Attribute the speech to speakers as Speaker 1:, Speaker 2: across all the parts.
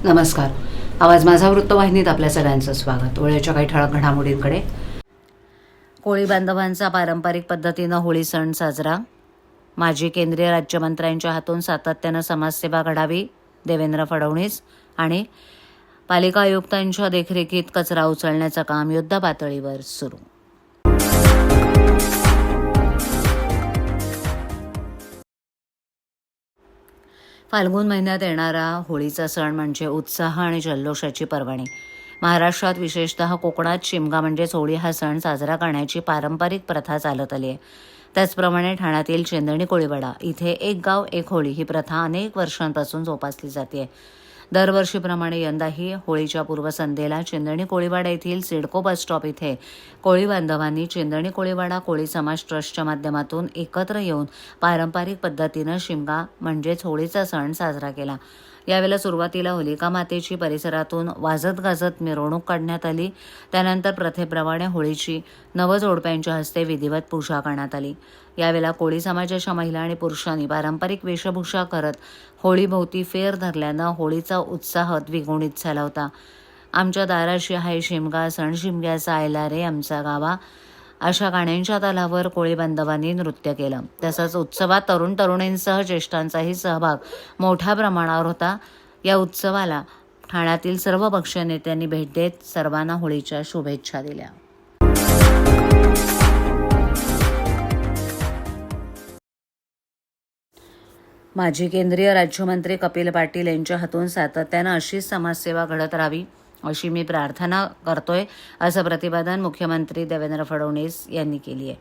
Speaker 1: नमस्कार. आवाज माझा वृत्तवाहिनीत आपल्या सगळ्यांचं स्वागत. वेळेच्या काही ठळक घडामोडींकडे. कोळी बांधवांचा पारंपरिक पद्धतीनं होळी सण साजरा. माजी केंद्रीय राज्यमंत्र्यांच्या हातून सातत्यानं समाजसेवा घडावी, देवेंद्र फडणवीस. आणि पालिका आयुक्तांच्या देखरेखीत कचरा उचलण्याचं काम युद्धपातळीवर सुरू. फाल्गुन महिन्यात येणारा होळीचा सण म्हणजे उत्साह आणि जल्लोषाची पर्वणी. महाराष्ट्रात विशेषतः कोकणात शिमगा म्हणजेच होळी हा सण साजरा करण्याची पारंपरिक प्रथा चालत आली आहे. त्याचप्रमाणे ठाण्यातील चेंदणी कोळीवाडा इथे एक गाव एक होळी ही प्रथा अनेक वर्षांपासून जोपासली जाते. दरवर्षीप्रमाणे यंदाही होळीच्या पूर्वसंध्येला चेंदणी कोळीवाडा येथील सिडको बस स्टॉप इथे कोळी बांधवांनी चेंदणी कोळीवाडा कोळी समाज ट्रस्टच्या माध्यमातून एकत्र येऊन पारंपरिक पद्धतीनं शिमगा म्हणजेच होळीचा सण साजरा केला. यावेळेला सुरुवातीला होलिका मातेची परिसरातून वाजत गाजत मिरवणूक काढण्यात आली. त्यानंतर प्रथेप्रमाणे होळीची नवजोडप्यांच्या हस्ते विधिवत पूजा करण्यात आली. यावेळेला कोळी समाजाच्या महिला आणि पुरुषांनी पारंपरिक वेशभूषा करत होळीभोवती फेर धरल्यानं होळीचा उत्साह द्विगुणित झाला होता. आमच्या दाराशी हाय शिमगा, सण शिमग्याचा आयला रे आमचा गावा, अशा गाण्यांच्या तालावर कोळी बांधवांनी नृत्य केलं. तसंच उत्सवात तरुण तरुणींसह ज्येष्ठांचाही सहभाग मोठ्या प्रमाणावर होता. या उत्सवाला ठाण्यातील सर्व पक्षीय नेत्यांनी भेट देत सर्वांना होळीच्या शुभेच्छा दिल्या. माजी केंद्रीय राज्यमंत्री कपिल पाटील यांच्या हातून सातत्यानं अशीच समाजसेवा घडत राहावी अशी मी प्रार्थना करतोय, असं प्रतिपादन मुख्यमंत्री देवेंद्र फडणवीस यांनी केली आहे.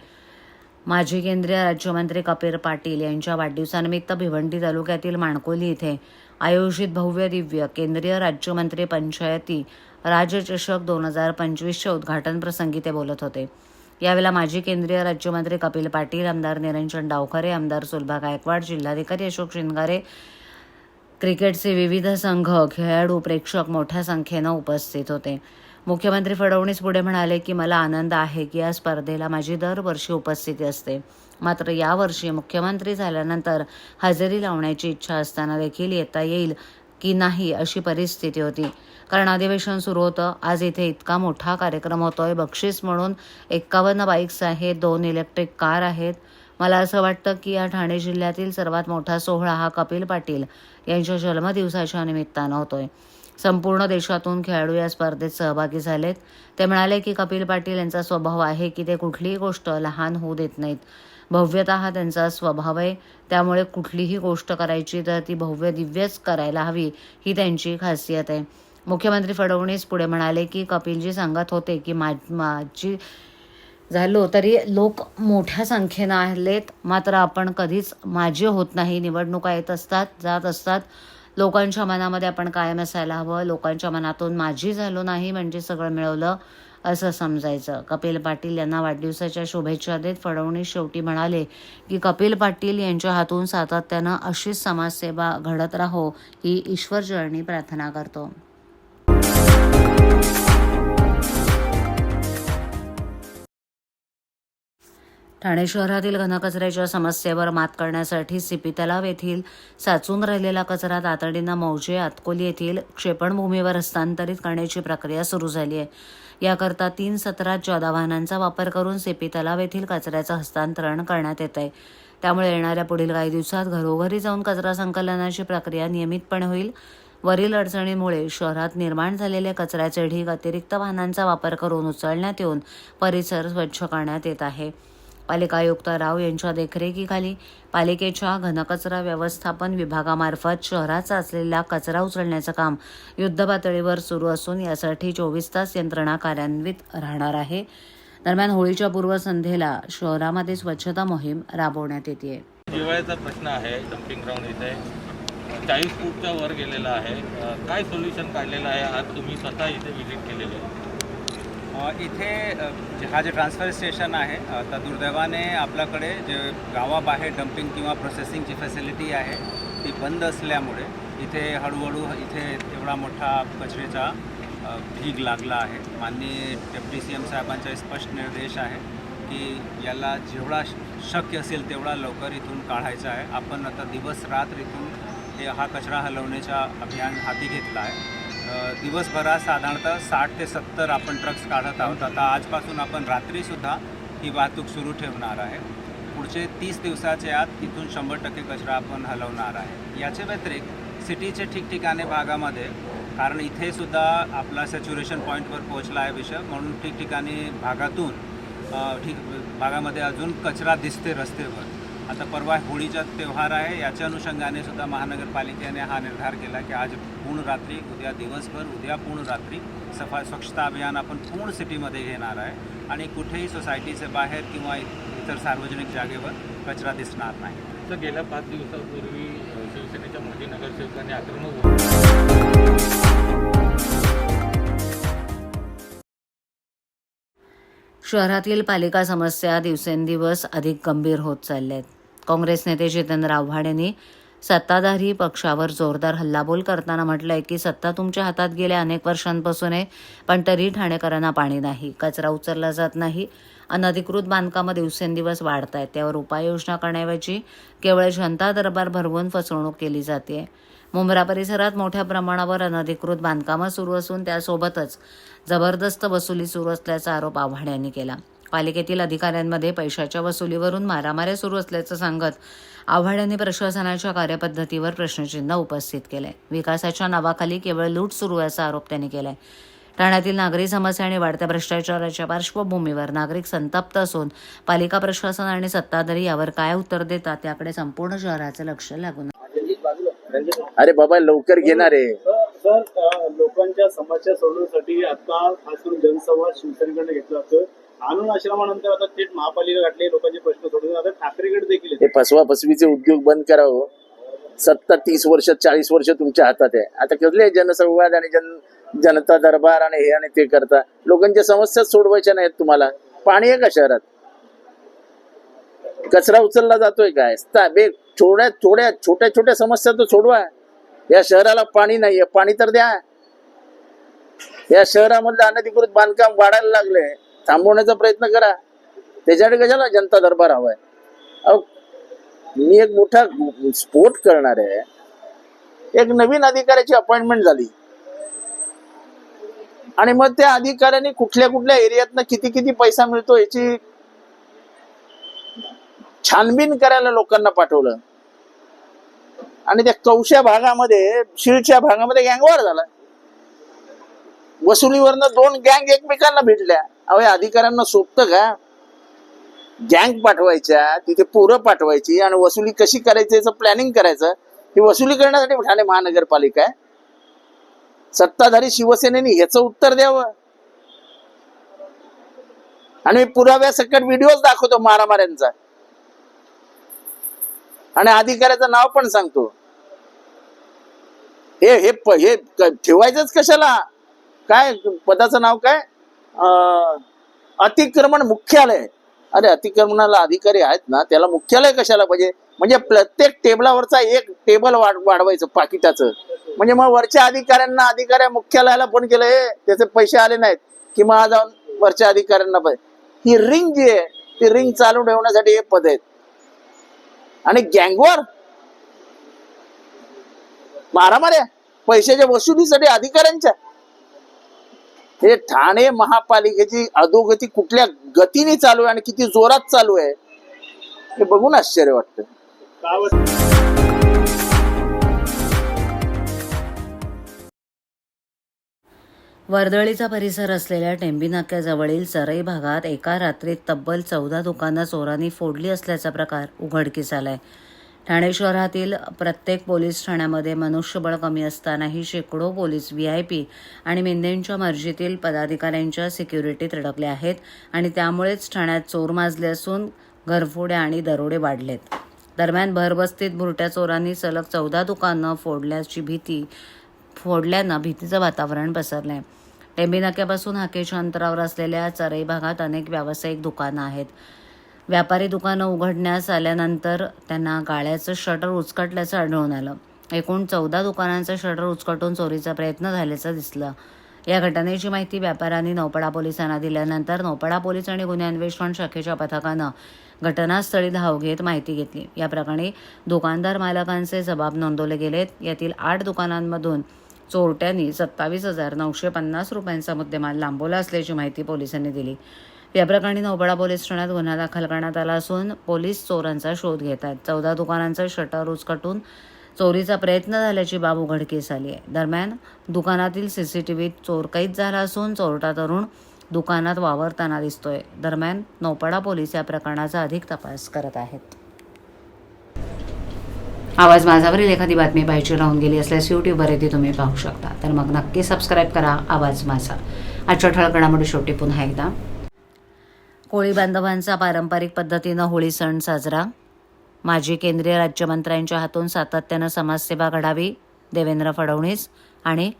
Speaker 1: माजी केंद्रीय राज्यमंत्री कपिल पाटील यांच्या वाढदिवसानिमित्त भिवंडी तालुक्यातील माणकोली इथे आयोजित भव्य दिव्य केंद्रीय राज्यमंत्री पंचायती राजचषक 2025च्या उद्घाटन प्रसंगी ते बोलत होते. यावेळेला माजी केंद्रीय राज्यमंत्री कपिल पाटील, आमदार निरंजन डावखरे, आमदार सुलभा गायकवाड, जिल्हाधिकारी अशोक शिंगारे, क्रिकेटचे विविध संघ, खेळाडू, प्रेक्षक मोठ्या संख्येनं उपस्थित होते. मुख्यमंत्री फडणवीस पुढे म्हणाले की मला आनंद आहे की या स्पर्धेला माझी दरवर्षी उपस्थिती असते. मात्र यावर्षी मुख्यमंत्री झाल्यानंतर हजेरी लावण्याची इच्छा असताना देखील येता येईल की नाही अशी परिस्थिती होती. कारण अधिवेशन सुरू होतं. आज इथे इतका मोठा कार्यक्रम होतोय. बक्षीस म्हणून 51 बाईक्स आहेत, 2 इलेक्ट्रिक कार आहेत. मला असं वाटतं की या ठाणे जिल्ह्यातील सर्वात मोठा सोहळा हा कपिल पाटील यांच्या जन्मदिवसाच्या निमित्तानं होतोय. संपूर्ण देशातून खेळाडू या स्पर्धेत सहभागी झालेत. ते म्हणाले की कपिल पाटील यांचा स्वभाव आहे की ते कुठलीही गोष्ट लहान होऊ देत नाहीत. भव्यता हा त्यांचा स्वभाव आहे. त्यामुळे कुठलीही गोष्ट करायची तर ती भव्य दिव्यच करायला हवी, ही त्यांची खासियत आहे. मुख्यमंत्री फडणवीस पुढे म्हणाले की कपिलजी सांगत होते की माझी झालो तरी लोक मोठ्या संख्येनं आलेत, मात्र आपण कधीच माझे होत नाही. निवडणुका येत असतात, जात असतात. लोकांच्या मनामध्ये आपण कायम असायला हवं. लोकांच्या मनातून माझी झालो नाही म्हणजे सगळं मिळवलं असं समजायचं. कपिल पाटील यांना वाढदिवसाच्या शुभेच्छा देत फडणवीस शेवटी म्हणाले की कपिल पाटील यांच्या हातून सातत्यानं अशीच समाजसेवा घडत राहो ही ईश्वरचरणी प्रार्थना करतो. ठाणे शहरातील घनकचऱ्याच्या समस्येवर मात करण्यासाठी सीपी तलाव येथील साचून राहिलेला कचरा तातडीनं मौजे आतकोली येथील क्षेपणभूमीवर हस्तांतरित करण्याची प्रक्रिया सुरू झाली आहे. याकरता 3 सत्रात 14 वाहनांचा वापर करून सीपी तलाव येथील कचऱ्याचं हस्तांतरण करण्यात येत आहे. त्यामुळे येणाऱ्या पुढील काही दिवसात घरोघरी जाऊन कचरा संकलनाची प्रक्रिया नियमितपणे होईल. वरील अडचणीमुळे शहरात निर्माण झालेले कचऱ्याचे ढीग अतिरिक्त वाहनांचा वापर करून उचलण्यात येऊन परिसर स्वच्छ करण्यात येत आहे. पालिका आयुक्त राव यांच्या देखरेखीखाली पालिकेच्या घनकचरा व्यवस्थापन विभागामार्फत शहराचा असलेला कचरा उचलण्याचं काम युद्धपातळीवर सुरू असून यासाठी 24 तास यंत्रणा कार्यान्वित राहणार आहे. दरम्यान होळीच्या पूर्वसंध्येला शहरामध्ये स्वच्छता मोहीम राबवण्यात येते.
Speaker 2: जिव्हाळ्याचा प्रश्न आहे. डम्पिंग ग्राउंड इथे 40 फूटच्या वर गेलेला आहे. काय सोल्युशन काढलेलं आहे? आज तुम्ही स्वतः इथे व्हिजिट केलेली आहे.
Speaker 3: इथे हा जे ट्रान्सफर स्टेशन आहे, तर दुर्दैवाने आपल्याकडे जे गावाबाहेर डम्पिंग किंवा प्रोसेसिंगची फॅसिलिटी आहे ती बंद असल्यामुळे इथे हळूहळू इथे एवढा मोठा कचऱ्याचा ढीग लागला आहे. माननीय डेप्युटी CM साहेबांचा स्पष्ट निर्देश आहे की याला जेवढा शक्य असेल तेवढा लवकर इथून काढायचा आहे. आपण आता दिवस रात्र इथून हा कचरा हलवण्याचा अभियान हाती घेतला आहे. दिवसभरात साधारणतः 60 ते 70 आपण ट्रक्स काढत आहोत. आता आजपासून आपण रात्रीसुद्धा ही वाहतूक सुरू ठेवणार आहे. पुढचे 30 दिवसाच्या आत इथून 100% कचरा आपण हलवणार आहे. याच्या व्यतिरिक्त सिटीचे ठिकठिकाणी भागामध्ये, कारण इथे सुद्धा आपला सॅच्युरेशन पॉईंटवर पोहोचला आहे विषय, म्हणून ठिकठिकाणी भागातून भागामध्ये अजून कचरा दिसते रस्त्यावर. आता परवा होळीचा त्यौहार आहे, याच्या अनुषंगाने सुद्धा महानगरपालिकेने हा निर्धार केला की आज पूर्ण रात्री, उद्या दिवसभर, उद्या पूर्ण रात्री स्वच्छता अभियान आपण पूर्ण सिटीमध्ये घेणार आहे आणि कुठेही सोसायटीचे बाहेर किंवा इतर सार्वजनिक जागेवर कचरा दिसणार नाही.
Speaker 2: तर गेल्या 5 दिवसापूर्वी शिवसेनेच्या माजी नगरसेवकांनी आक्रमक
Speaker 1: शहरातील पालिका समस्या दिवसेंदिवस अधिक गंभीर होत चालल्या आहेत. काँग्रेस नेते जितेंद्र आव्हाड यांनी सत्ताधारी पक्षावर जोरदार हल्लाबोल करताना म्हटलंय की सत्ता तुमच्या हातात गेल्या अनेक वर्षांपासून आहे, पण तरी ठाणेकरांना पाणी नाही, कचरा उचलला जात नाही, अनधिकृत बांधकामं दिवसेंदिवस वाढत आहेत. त्यावर उपाययोजना करण्याऐवजी केवळ जनता दरबार भरवून फसवणूक केली जाते. मुंब्रा परिसरात मोठ्या प्रमाणावर अनधिकृत बांधकामं सुरू असून त्यासोबतच जबरदस्त वसुली सुरू असल्याचा आरोप आव्हाड यांनी केला. पालिकेतील अधिकाऱ्यांमध्ये पैशाच्या वसुलीवरून मारामाऱ्या सुरू असल्याचं सांगत आव्हाड यांनी प्रशासनाच्या कार्यपद्धतीवर प्रश्नचिन्ह उपस्थित केलंय. विकासाच्या नावाखाली केवळ लूट सुरू याचा आरोप त्यांनी केलाय. ठाण्यातील नागरी समस्या आणि वाढत्या भ्रष्टाचाराच्या पार्श्वभूमीवर नागरिक संतप्त असून पालिका प्रशासन आणि सत्ताधारी यावर काय उत्तर देतात याकडे संपूर्ण शहराचं लक्ष लागून.
Speaker 4: अरे बाबा लवकर घेणार आहे.
Speaker 5: सर, लोकांच्या समस्या सोडवण्यासाठी आता खास करून जनसंवाद शिवसेनेकडे घेतला जातोय. आणून आश्रमानंतर आता थेट महापालिका गाठले, लोकांचे प्रश्न सोडवून आता ठाकरेकडे देखील
Speaker 4: हे फसवा फसवीचे उद्योग बंद करावं. सत्ता 30 वर्ष 40 वर्ष तुमच्या हातात आहे. आता कसले जनसंवाद आणि जनता दरबार आणि हे आणि ते करता. लोकांच्या समस्या सोडवायच्या नाहीत तुम्हाला. पाणी आहे का शहरात? कचरा उचलला जातोय काय? छोट्या छोट्या समस्या तर सोडवा. या शहराला पाणी नाहीये, पाणी तर द्या. या शहरामधलं अनधिकृत बांधकाम वाढायला लागले, थांबवण्याचा प्रयत्न करा. त्याच्याकडे कशाला जनता दरबार हवाय? मी एक मोठा स्फोट करणार आहे. एक नवीन अधिकाऱ्याची अपॉइंटमेंट झाली आणि मग त्या अधिकाऱ्यांनी कुठल्या कुठल्या एरियातनं किती पैसा मिळतो याची छानबीन करायला लोकांना पाठवलं आणि त्या कौशा भागामध्ये, शिळच्या भागामध्ये गँगवॉर झाला. वसुलीवरनं 2 गँग एकमेकांना भिडल्या. अहो, अधिकाऱ्यांना सोपतं का? गँग पाठवायच्या, तिथे पोरं पाठवायची आणि वसुली कशी करायची याचं प्लॅनिंग करायचं. ही वसुली करण्यासाठी ठाणे महानगरपालिका आहे. सत्ताधारी शिवसेनेने ह्याचं उत्तर द्यावं. आणि पुराव्यासकट व्हिडिओज दाखवतो मारामाऱ्यांचा आणि अधिकाऱ्याचं नाव पण सांगतो. हे ठेवायचंच कशाला? काय पदाचं नाव काय? अतिक्रमण मुख्यालय. अरे अतिक्रमणाला अधिकारी आहेत ना, त्याला मुख्यालय कशाला पाहिजे? म्हणजे प्रत्येक टेबलावरचा एक टेबल वाढवायचं पाकिटाचं. म्हणजे मग वरच्या अधिकाऱ्या मुख्यालयाला फोन केलं, त्याचे पैसे आले नाहीत की मग जाऊन वरच्या अधिकाऱ्यांना पाहिजे. ही रिंग जी आहे ती रिंग चालू ठेवण्यासाठी हे पद आहेत. आणि गँगवॉर, मारामाऱ्या पैशाच्या वसुलीसाठी अधिकाऱ्यांच्या. हे ठाणे महापालिकेची अधोगती कुठल्या गतीने चालू आहे आणि किती जोरात चालू आहे हे बघून आश्चर्य वाटतं.
Speaker 1: वर्दळीचा परिसर असलेल्या टेंबी नाक्याजवळील चरई भागात एका रात्रीत तब्बल 14 दुकानं चोरांनी फोडली असल्याचा प्रकार उघडकीस आलाय. ठाणे शहरातील प्रत्येक पोलीस ठाण्यामध्ये मनुष्यबळ कमी असतानाही शेकडो पोलीस VIP आणि मेंढ्यांच्या मर्जीतील पदाधिकाऱ्यांच्या सिक्युरिटीत अडकले आहेत आणि त्यामुळेच ठाण्यात चोर माजले असून घरफोड्या आणि दरोडे वाढलेत. दरम्यान भरबस्तीत भुरट्या चोरांनी सलग 14 दुकानं फोडल्यानं भीतीचं वातावरण पसरलंय. टेंबी नाक्यापासून हाकेच्या अंतरावर असलेल्या चरई भागात अनेक व्यावसायिक दुकानं आहेत. व्यापारी दुकानं उघडण्यास आल्यानंतर त्यांना गाळ्याचं शटर उचकटल्याचं आढळून आलं. एकूण 14 दुकानांचं शटर उचकटून चोरीचा प्रयत्न झाल्याचं दिसलं. या घटनेची माहिती व्यापाऱ्यांनी नौपाडा पोलिसांना दिल्यानंतर नौपाडा पोलीस आणि गुन्हे अन्वेषण शाखेच्या पथकानं घटनास्थळी धाव घेत माहिती घेतली. या प्रकरणी दुकानदार मालकांचे जबाब नोंदवले गेलेत. यातील 8 दुकानांमधून चोरट्यांनी 27,950 रुपयांचा मुद्देमाल लांबवला असल्याची माहिती पोलिसांनी दिली. या प्रकरणी नौपाडा पोलीस ठाण्यात गुन्हा दाखल करण्यात आला असून पोलीस चोरांचा शोध घेत आहेत. 14 दुकानांचं शटर उचकटून चोरीचा प्रयत्न झाल्याची बाब उघडकीस आली आहे. दरम्यान दुकानातील सीसीटीव्हीत चोर कैद झाला असून चोरटा तरुण दुकानात वावरताना दिसतोय. दरम्यान नौपाडा पोलीस या प्रकरणाचा अधिक तपास करत आहेत. आवाज माझावरील एखादी बातमी पाहायची राहून गेली असल्यास यूट्यूबवर येथे तुम्ही पाहू शकता. तर मग नक्की सबस्क्राईब करा आवाज माझा. आजच्या ठळक घडामोडी शेवटी पुन्हा एकदा. कोळी बांधवांचा पारंपरिक पद्धतीनं होळी सण साजरा. माजी केंद्रीय राज्यमंत्र्यांच्या हातून सातत्यानं समाजसेवा घडावी. देवेंद्र फडणवीस आणि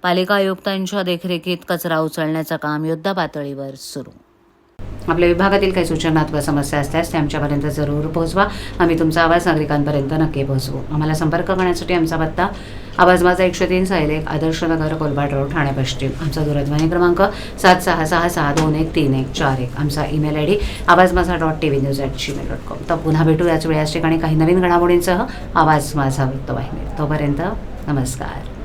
Speaker 1: पालिका आयुक्तांच्या देखरेखीत कचरा उचलण्याचं काम युद्धपातळीवर सुरू. आपल्या विभागातील काही सूचना अथवा समस्या असल्यास ते आमच्यापर्यंत जरूर पोहोचवा. आम्ही तुमचा आवाज नागरिकांपर्यंत नक्की पोहोचवू. आम्हाला संपर्क करण्यासाठी आमचा पत्ता आवाज माझा 103 सायलेक आदर्श नगर कोलबाड रोड ठाणे पश्चिम. आमचा दूरध्वनी क्रमांक 7666213141. आमचा ईमेल ID awazmaza.tvnews@gmail.com. तर पुन्हा भेटू याच वेळी याच ठिकाणी काही नवीन घडामोडींसह आवाज माझा वृत्तवाहिनी. तोपर्यंत नमस्कार.